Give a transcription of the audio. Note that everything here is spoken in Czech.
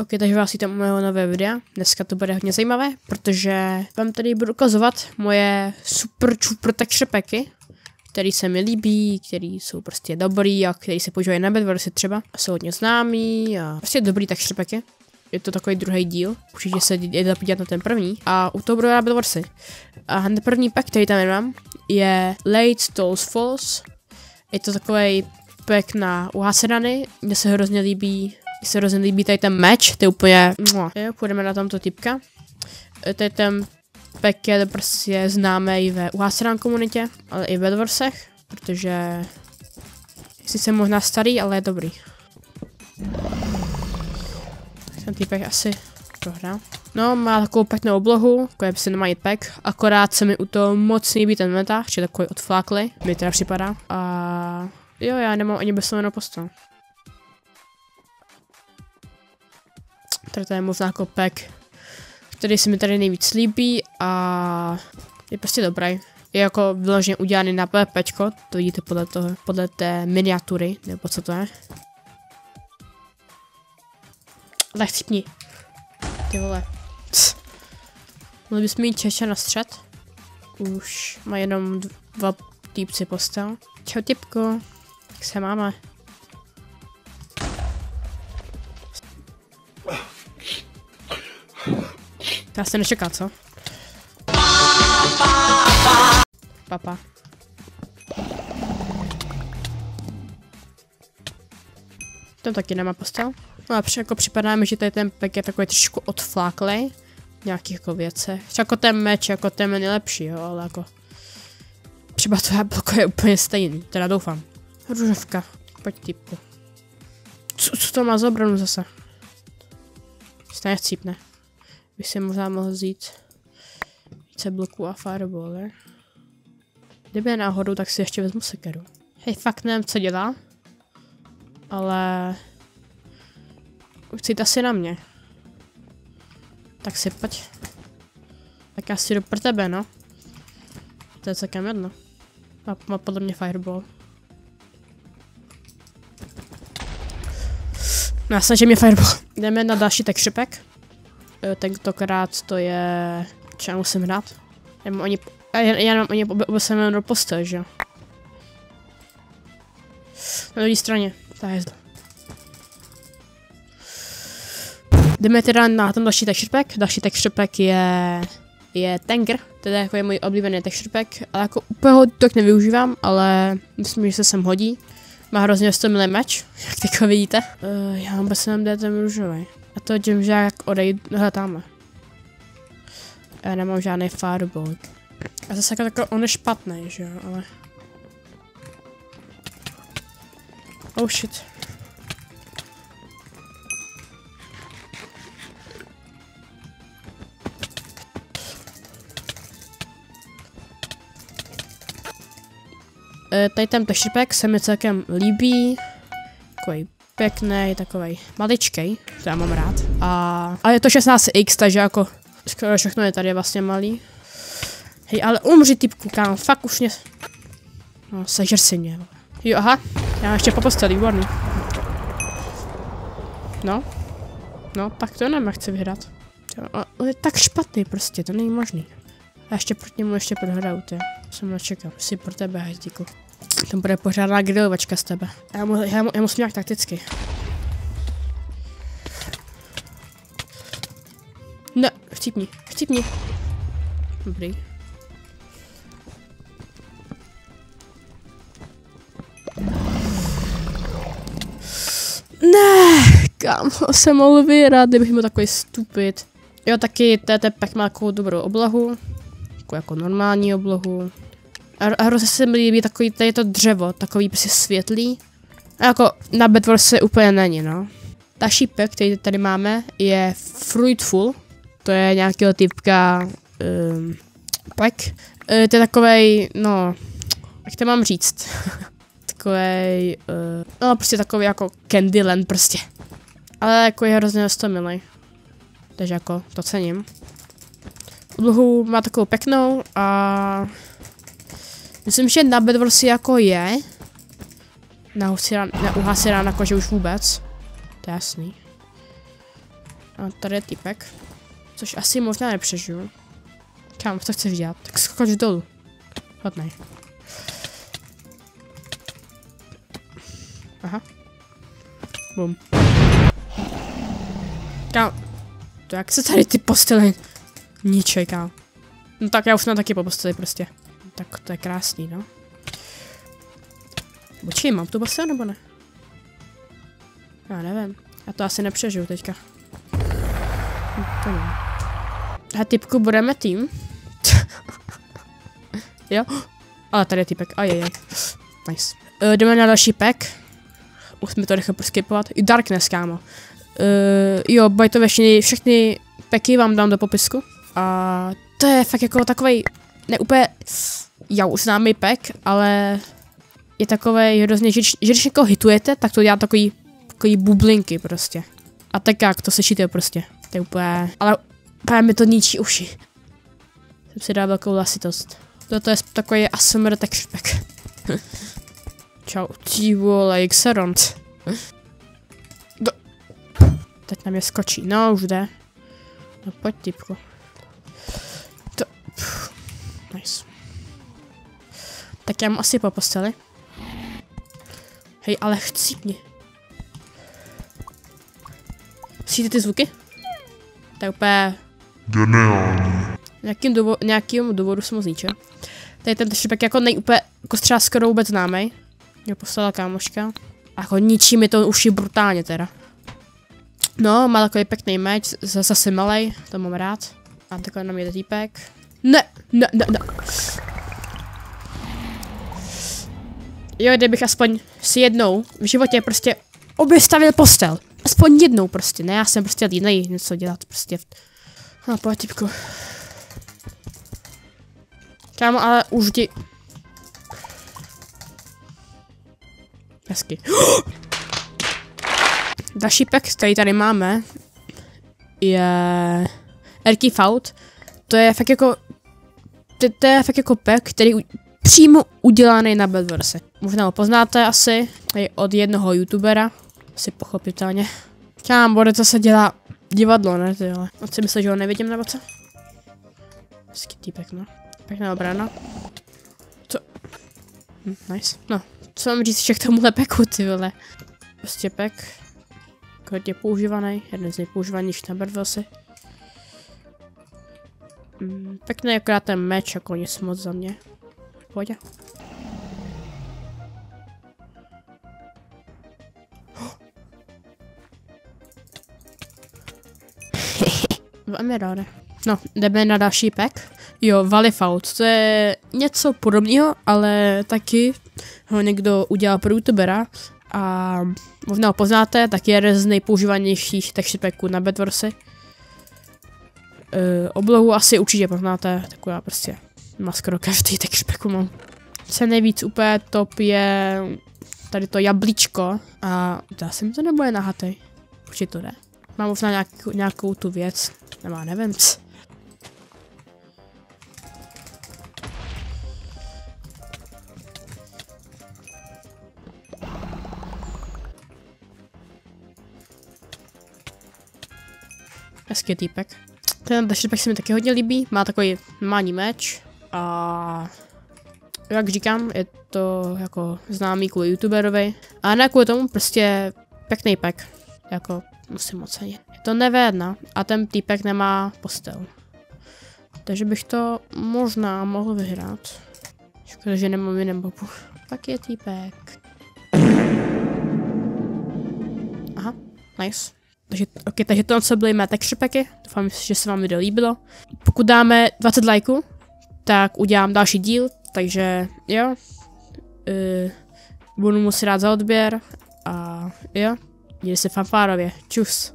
Ok, takže vás vítám u mého nového videa. Dneska to bude hodně zajímavé, protože vám tady budu ukazovat moje super texture packy, který se mi líbí, který jsou prostě dobrý a který se používají na Bedwarsy třeba. A jsou hodně známý a prostě dobrý texture packy. Je to takový druhý díl, určitě se jde podívat na ten první. A u toho budu na Bedwarsy. A ten první pack, který tam mám, je Late Tolls Falls. Je to takový pack na uhaserany, mně se hrozně líbí. Mně se hrozně líbí tady ten meč, to je úplně... Jo, půjdeme na tomto typka. Tady ten pack je prostě známý ve uhaseran komunitě, ale i ve Bedwarsech, protože... Sice možná starý, ale je dobrý. Ten typek asi prohrál. No, má takovou pěknou oblohu, takový prostě nemají pack, akorát se mi u toho moc líbí ten meta, že takový odfláklý, mi teda připadá. A jo, já nemám ani bezslovenou postel. Tady to je možná jako pack, který se mi tady nejvíc líbí a je prostě dobrý. Je jako vyloženě udělaný na PPčko, to vidíte podle té miniatury, nebo co to je. Ale chcípni. Ty vole. Mohli bys mít čeče na střed? Už má jenom dva týpci postel. Čau typko, jak se máme? Já se nečeká, co? Papa. Tam taky nemá postel. No a jako připadá mi, že tady ten pack je takový trošku odfláklej. V nějakých jako věcech. Třeba jako ten meč, jako ten je nejlepší, jo, ale jako... Třeba to jablko je úplně stejný, teda doufám. Růžovka, pojď typu. Co to má za obranu zase? Stejně chcípne. Bych si možná mohl vzít více bloků a fireballer. Kdyby je náhodou, tak si ještě vezmu sekeru. Hej, fakt nevím, co dělá. Ale... Chcete asi na mě. Tak si pojď. Tak já si jdu pro tebe, no. To je celkem jedno. Má podle mě fireball. No jasně, že mě fireball. Jdeme na další texture pack. Tentokrát to je... Co já musím hrát? Já mám oni obesenou do postel, že jo? Na druhé straně. Ta jezda. Jdeme teda na ten další texture pack. Další texture pack je Tanker. To je jako můj oblíbený texture pack. Ale jako úplně ho tak nevyužívám, ale myslím, že se sem hodí. Má hrozně 100 mm meč, jak teďko vidíte. Já mám bez sem ten růžový. A to tím, že jak odejdu, tamhle. Já nemám žádný fireball. A zase jako on je špatný, že jo, ale... Oh shit. Tady ten texture pack se mi celkem líbí. Takový pěkný, takový maličkej, to já mám rád. A je to 16x, takže jako skoro všechno je tady vlastně malý. Hej, ale umři typku, kámo, fakt už mě... No, sežer si mě. Jo, aha, já ještě po posteli, výborný. No, tak to nevím, jak chci vyhrát. On je tak špatný prostě, to není možný. A ještě proti němu ještě prohraju, ty. Jsem nečekal, si pro tebe, hejzdíku. To bude pořádná grilovačka z tebe. Já musím nějak takticky. Ne, chcípni. Dobrý. Ne, kámo, jsem mohl vyhrát, kdybych byl takový stupid. Jo, taky TTP má takovou dobrou oblohu. Jako normální oblohu. A hrozně se mi líbí takový, tady to dřevo, takový prostě světlý. A jako na Bedwarsy úplně není, no. Další pack, který tady máme, je Fruitful. To je nějakého typka pack. To je takovej, no, jak to mám říct? Takovej, no prostě takový jako Candyland prostě. Ale jako je hrozně 100 milej. Takže jako to cením. Oblohu má takovou pěknou a myslím, že na Bedwarsy jako je. Na uhaserán jakože už vůbec. To je jasný. A tady je typek. Což asi možná nepřežiju. Kam, co chceš dělat? Tak skoč dolů. Hodnej. Aha. Bum. Kam. To jak se tady ty postely ničej, kam. No tak já už jsem taky po posteli prostě. Tak to je krásný, no. Počkej, mám tu postel nebo ne? Já nevím. Já to asi nepřežiju teďka. To ne. A typku budeme tým? Jo? Ale tady je typek. Ajajaj. Nice. Jdeme na další pack. Už mi to nechal proskipovat. I Darkness, kámo. Jo, bajtové všechny packy vám dám do popisku. A to je fakt jako takovej, ne úplně, já už známý pack, ale je takovej hrozně, že když někoho hitujete, tak to dělá takový bublinky prostě. A tak jak, to slyšíte prostě. To je úplně, ale úplně mi to ničí uši. Jsem si dal velkou hlasitost. Toto je takový ASMR texture pack. Čau, ty vole, jak se ront. Teď na mě skočí, no už jde. No pojď typku. To, nice. Tak já mám asi po posteli. Hej, ale chcípni. Slyšíte ty zvuky? To je úplně... Geniální. Nějakým důvodu jsem ho zničil. Tady ten šipek jako úplně, jako třeba skoro vůbec známej. Mě poslala kámoška. A jako ničí mi to uši brutálně teda. No, má takový pěkný meč, zase malej, to mám rád. A takhle na mě jde týpek. Ne. Jo, kdybych aspoň si jednou v životě prostě objestavil postel. Aspoň jednou prostě, ne, já jsem prostě jiný něco dělat prostě. No, pojď typku. Kámo, ale už ti... Hezky. Další pack, který tady máme, je Erky Faut. To je fakt jako... To je fakt jako pack, který přímo udělaný na Bedwarsi. Možná ho poznáte asi, je od jednoho youtubera, asi pochopitelně. Kámo, bude to se dělá divadlo, ne ty vole. On si myslel, že ho nevidím nebo co? Hezký týpek, no. Pěkná obrana. Co? Nice. No, co mám říct ještě k tomuhle packu, ty vole. Prostě pack. Hodně používaný, jeden z nejpoužívanějších na Bedwarsi. Pěkný akorát ten meč, jako nic moc za mě. Pojď. Emerald. No, jdeme na další pack. Jo, Valifaut, to je něco podobného, ale taky ho někdo udělal pro youtubera. A možná ho poznáte, tak je jeden z nejpoužívanějších texture packů na Bedwarsi. Oblohu asi určitě poznáte, taková prostě má skoro každý texture packu mám. Co nejvíc úplně top je tady to jablíčko a dá se mi to nebo je nahatej? Určitě to jde. Mám možná nějakou tu věc, nebo nevím. Hezký týpek. Ten týpek se mi taky hodně líbí, má takový normální meč a jak říkám, je to jako známý kvůli youtuberovi a ne kvůli tomu prostě pěkný pack, jako musím ocenit. Je to nevédna a ten týpek nemá postel. Takže bych to možná mohl vyhrát. Škoda, že nemám jiném bobu. Tak je týpek. Aha, nice. Takže to byly mé texture packy. Doufám, že se vám video líbilo. Pokud dáme 20 lajků, tak udělám další díl. Takže jo. Budu moc rád za odběr. A jo. Mějte se fanfárově. Čus.